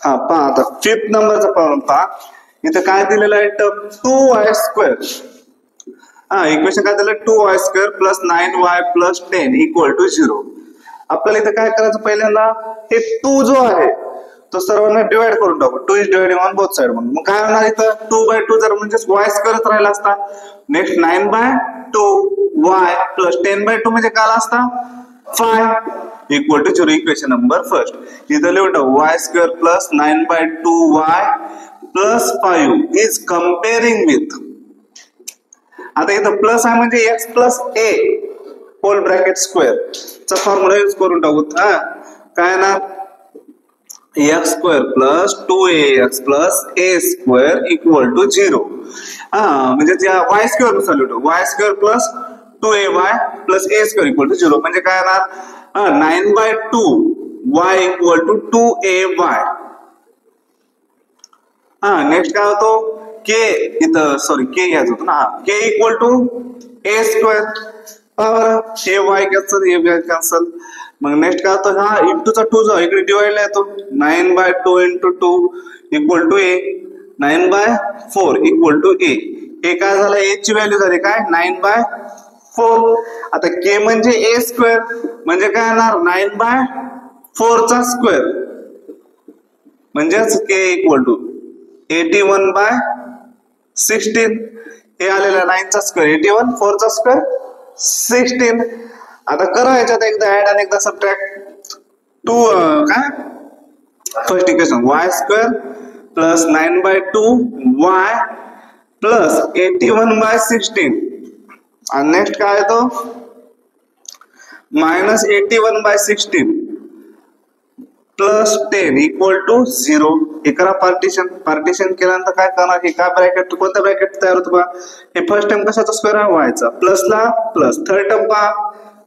हा पहा आता फिफ्थ नंबरचा प्रॉब्लेम पहा. इथं काय दिलेलं आहे टर्म 2y². हा इक्वेशन काय दिलं 2y² plus 9y plus 10 equal to 0. आपल्याला इथं काय करायचं पहिल्यांदा हे 2 जो आहे तो सर्वांना डिवाइड करून टाकू. 2 is dividing on both side म्हणून. मग काय होणार इथं 2/2 जर म्हणजे y² राहिला असता. नेक्स्ट 9/2y प्लस 10/2 म्हणजे काय असता 5 equal to 0. Equation number first. इथं लिहून टाकू y² plus 9/2y plus 5 is comparing with. आता इथं प्लस आहे म्हणजे x plus a whole bracket square चा फॉर्म्युला यूज करून टाकू. काय ना x² plus 2ax plus a² equal to 0. म्हणजे y² नुसार लिहतो y² plus 2ay plus a² equal to 0. म्हणजे काय येणार 9/2y equal to 2ay. Next काय होतो k इथं सॉरी k घ्यायचं होतं ना. k equal to a². हे y कॅन्सल. मग नेक्स्ट काय होतं हा इंटूचा 2 जो इकडे डिवाइडला येतो 9/2 into 2 equal to a. 9/4 equal to a. हे काय झालं a ची व्हॅल्यू झाली काय 9/4. आता k म्हणजे a² म्हणजे काय येणार 9/4 चा स्क्वेअर म्हणजेच k इक्वल टू 81/16. हे आलेलं 9 चा स्क्वेअर 81 4 चा स्क्वेअर 16. आता करा याच्यात एकदा ऍड आणि एकदा सबट्रॅक्ट. 2 काय first equation y² plus 9/2y plus 81/16 आणि नेक्स्ट काय येतो मायनस 81/16 प्लस 10 इक्वल टू 0. हे करा पार्टिशन. पार्टिशन केल्यानंतर काय करणार हे काय ब्रॅकेट कोणता ब्रॅकेट तयार होतो बा. हे फर्स्ट टर्म कशाचा स्क्वेअर आहे वायचा प्लसला प्लस. थर्ड टर्म पहा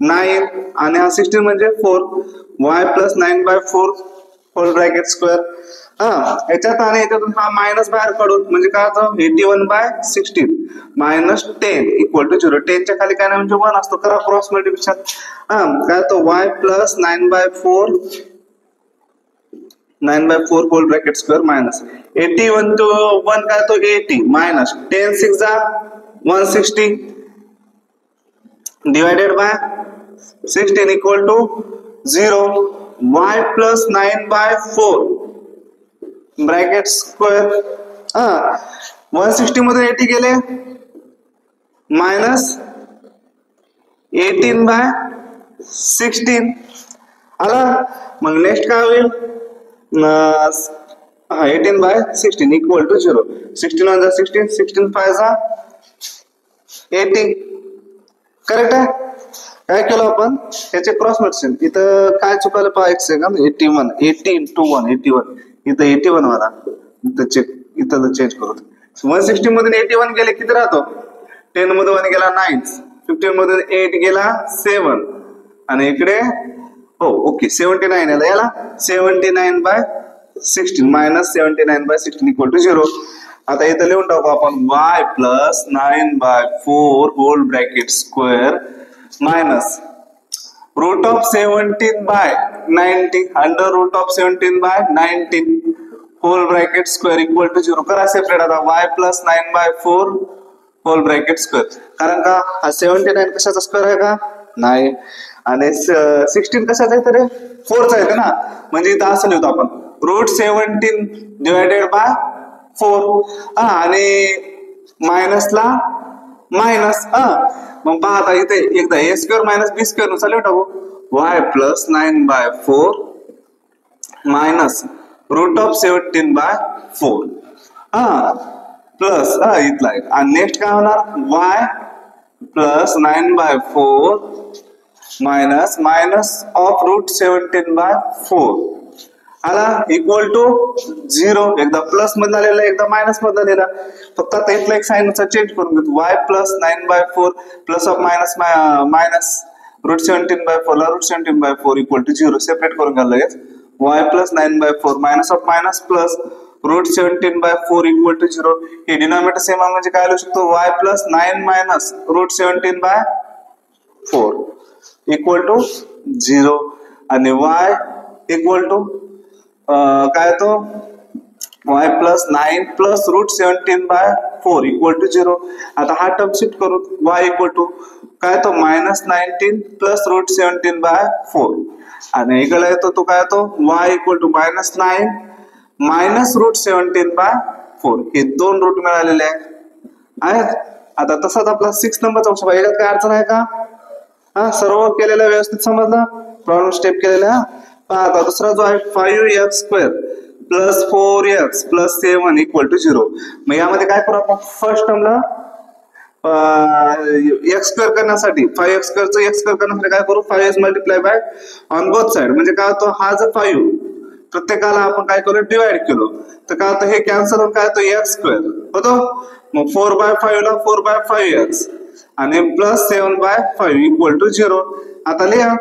9 आणि हा 16 म्हणजे 4 y plus 9/4 whole bracket square. याच्यात आणि याच्यातून हा मायनस बाहेर काढून म्हणजे काय होतं 81/16 मायनस 10 इक्वल टू 0. 10 च्या खाली काय नाही म्हणजे 1 असतो. करा क्रॉस मल्टिप्लिकेशन. काय तो y plus 9/4 whole bracket square minus 81 to 1 काय तो 80 मायनस 10 6 जा 160 divided by 16 equal to 0. y plus 9/4 bracket square 160 मध्ये 80 गेले मायनस 18/16 आला. मग नेक्स्ट काय होईल 18/16 इक्वल टू 0. 16 1 जा 16 16 5 जा 80. करेक्ट आहे. काय केलं आपण याचे क्रॉस मल्टिप्लिकेशन. इथं काय चुकलं पहा एक सेकंड 81 80 into 1 81 इथं 81 वाला इथं चेक इथं चेंज करू. 160 मधून 81 गेले किती राहतो 10 मधून 1 गेला 9 15 मधून 8 गेला 7 आणि इकडे हो ओके 79 आला याला 79/16 मायनस 79/16 इक्वल टू 0. आता इथं लिहून टाकू आपण y plus 9/4 whole bracket square minus root of 17/90 under root of 17/19 whole bracket square equal to 0. करा सेपरेट. आता y plus 9/4 whole bracket square कारण का हा 79 कशाचा स्क्वेअर आहे का नाही आणि 16 कशाचा आहे तर 4 चा आहे ना म्हणजे इथं असं लिहितो आपण रूट 17 डिवायडेड बाय 4 आणि मायनसला मायनस. मग पहा आता इथे एकदा a² मायनस b² नुसार लिहू टाकू y plus 9/4 minus root of 17/4 plus इथला आहे. आणि नेक्स्ट काय होणार y plus 9/4 minus minus of root 17/4 आला इक्वल टू 0. एकदा प्लस मधला लिहिला एकदा मायनस मधला लिहिला. फक्त आता इथला एक साइन चेंज करून घेतो y plus 9/4 plus of minus minus root 17/4 ला रूट 17/4 इक्वल टू 0 सेपरेट करून घ्यायला लगेच y plus 9/4 minus of minus plus root 17/4 equal to 0. हे डिनॉमिनेटर सेम आहे म्हणजे काय लिहू शकतो y plus 9 minus root 17/4 equal to 0 आणि y इक्वल टू काय तो y plus 9 plus root 17/4 equal to 0. आता हा टर्म शिफ्ट करू, y इक्वल टू काय तो -19 प्लस रूट 17/4 आणि इकडे येतो तो काय तो y equal to -9 minus root 17/4 हे दोन रूट मिळालेले आहेत. आता तसाच आपला 6 नंबरचा ऑप्शन आहे. याच्यात काय अडचण आहे का? हा सर्व केलेलं व्यवस्थित समजलं, प्रॉब्लेम स्टेप केलेला. आता दुसरा जो आहे 5x² plus 4x plus 7 equal to 0. मग यामध्ये काय करू आपण, फर्स्ट टर्मला x² करण्यासाठी 5x² चं x² करण्यासाठी काय करू, 5x multiply by on both side. म्हणजे काय होतं, हा जर 5 प्रत्येकाला आपण काय करू डिवाइड केलो तर काय होतं, हे कॅन्सल होऊन काय होतं x² होतो. मग 4/5 ला 4/5x आणि प्लस 7/5 इक्वल टू 0. आता लिहा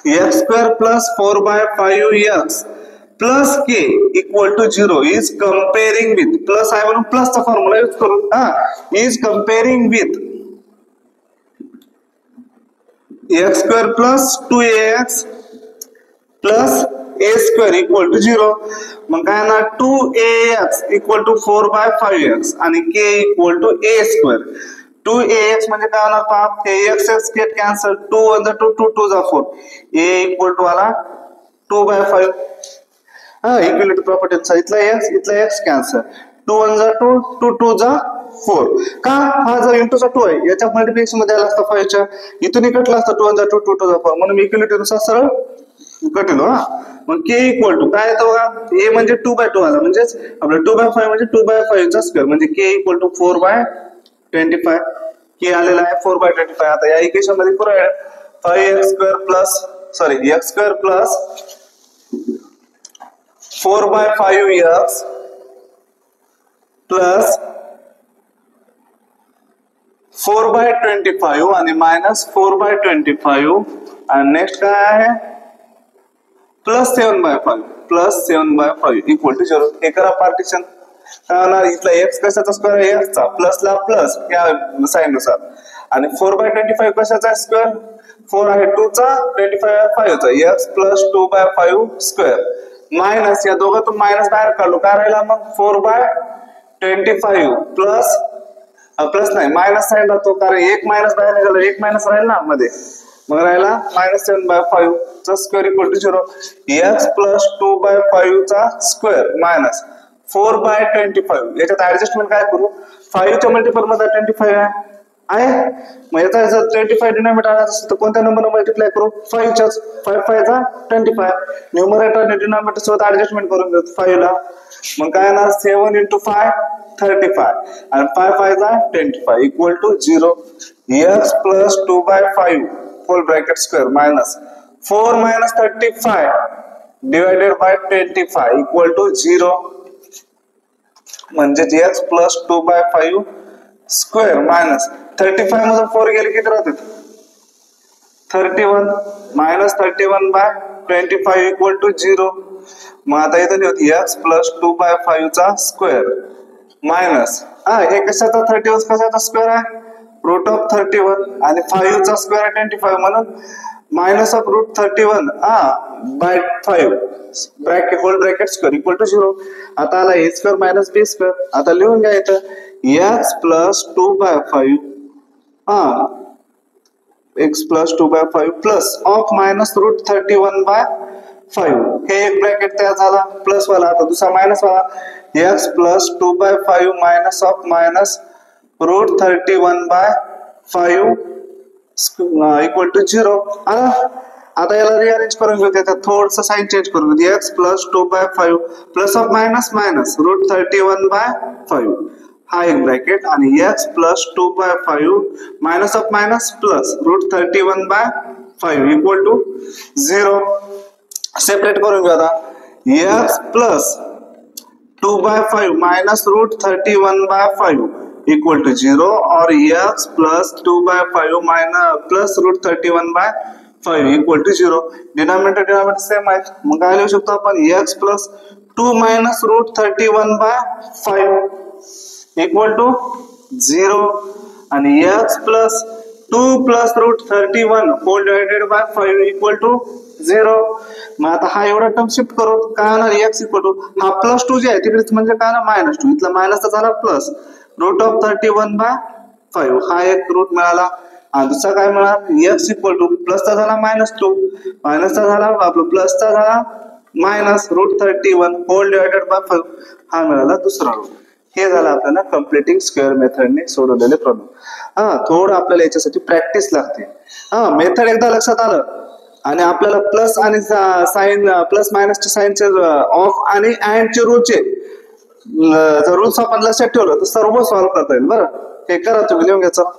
x² plus 4/5x plus k equal to 0 is comparing with, plus आहे म्हणून प्लसचा फॉर्म्युला यूज करू, is comparing with x² plus 2ax plus a² equal to 0. मग काय ना 2ax इक्वल टू 4/5x आणि k equal to a². 2ax म्हणजे काय होणार पहा, हे x गेट कॅन्सल, 2 1 2 2 2 जा 4, a इक्वल टू आला 2/5. इक्वलिटी प्रॉपर्टीचा इथला x कॅन्सल, 2 1 जा 2 2 2 जा 4. का हा जर इंटू चा 2 आहे, याच्या मल्टिप्लिकेशन मध्ये आला असता 5 च्या, इथून कटला असता 2 1 जा 2 2 2 जा 4, म्हणून इक्वलिटी नुसार सरळ कटलो. मग k इक्वल टू काय येतं बघा, a म्हणजे 2/2 आला, म्हणजेच आपलं 2/5 म्हणजे 2/5 चा स्क्वेअर, म्हणजे k इक्वल टू 4/25. k आलेला आहे 4/25. आता या इक्वेशन मध्ये पुरा 5x² plus x² plus 4/5x plus 4/25 आणि मायनस 4/25 आणि नेक्स्ट काय आहे प्लस 7/5 इक्वल टू 0. हे करा पार्टिशन. इथला x कशाचा स्क्वेअर आहे, x चा, प्लसला प्लस या साइन नुसार, आणि 4/25 कशाचा स्क्वेअर, 4 आहे 2 चा, 25 आहे 5 चा, x प्लस 2/5 स्क्वेअर मायनस या दोघातून मायनस बाहेर काढलो, काय राहिला मग 4/25 प्लस प्लस नाही मायनस साइन राहतो, कारण एक मायनस बाहेर निघालो, एक मायनस राहील ना मध्ये, मग राहिला -7/5 चा square equal to 0. x plus 2/5 चा स्क्वेअर मायनस 4/25. याच्यात ऍडजस्टमेंट काय करू, 5 च्या मल्टिपल मध्ये 25 आहे. मग याचा जर 25 डिनॉमिनेटर आणायचा असेल तर कोणत्या नंबरने मल्टिप्लाय करू, 5 च्याच, 5 5 चा 25. न्यूमरेटर आणि डिनॉमिनेटर सोबत ऍडजस्टमेंट करून घेऊ 5 ला. मग काय येणार 7 × 5 35 आणि 5 5 चा 25 equal to 0. x plus 2/5 whole bracket square minus 4 - 35 divided by 25 equal to 0. म्हणजे x प्लस 2/5 स्क्वेअर मायनस 35 मधून 4 गेले किती राहतात 31 मायनस 31/25 इक्वल टू 0. मग आता इथे लिहू x प्लस 2/5 चा स्क्वेअर मायनस हे कशाचा 31 कशाचा स्क्वेअर आहे रूट ऑफ 31 आणि 5 चा स्क्वेअर आहे 25 म्हणून minus of root 31 by 5 bracket whole bracket square equal to 0. आता आला a square minus b square. आता लिहून घ्या इथं x plus 2/5 x plus 2/5 plus of minus root 31/5 हे एक ब्रॅकेट तयार झाला प्लस वाला. आता दुसरा मायनस वाला x plus 2/5 minus of minus root 31/5 equal to 0. आता याला रिअरेंज करून घेऊ, त्याच्यात थोडस साइन चेंज करून घेऊ. x plus 2/5 plus of minus minus root 31/5 हा एक ब्रॅकेट आणि x plus 2/5 minus of minus plus root 31/5 equal to 0. Separate करून घेऊ. आता x plus 2/5 minus root 31/5 equal to 0 और x plus 2/5 minus plus root 31/5 equal to 0. Denominator same आहे. मग काय लिहू शकतो आपण x plus 2 minus root 31/5 equal to 0 आणि x plus 2 plus root 31 whole divided by 5 equal to 0. मग आता हा एवढा टर्म शिफ्ट करू काय होणार x इक्वल टू हा प्लस 2 जे आहे तिकडे म्हणजे काय ना -2 इथला मायनसचा झाला प्लस रूट ऑफ 31 बाय 5 हा एक रूट मिळाला. आणि दुसरा काय मिळाला x इक्वल टू प्लसचा झाला -2 मायनसचा झाला आपला प्लसचा झाला minus root 31 whole divided by 5 हा मिळाला दुसरा रूट. हे झालं आपल्याला कम्प्लिटिंग स्क्वेअर मेथडने सोडवलेले प्रॉब्लेम. थोडं आपल्याला याच्यासाठी प्रॅक्टिस लागते. मेथड एकदा लक्षात आलं आणि आपल्याला प्लस आणि साइन प्लस मायनसच्या साइनचे ऑफ आणि अँडचे रूलचे जर रूल्स आपण लक्षात ठेवलं तर सर्व सॉल्व्ह करता येईल. बरं हे करा तुम्ही लिहून घ्यायचं.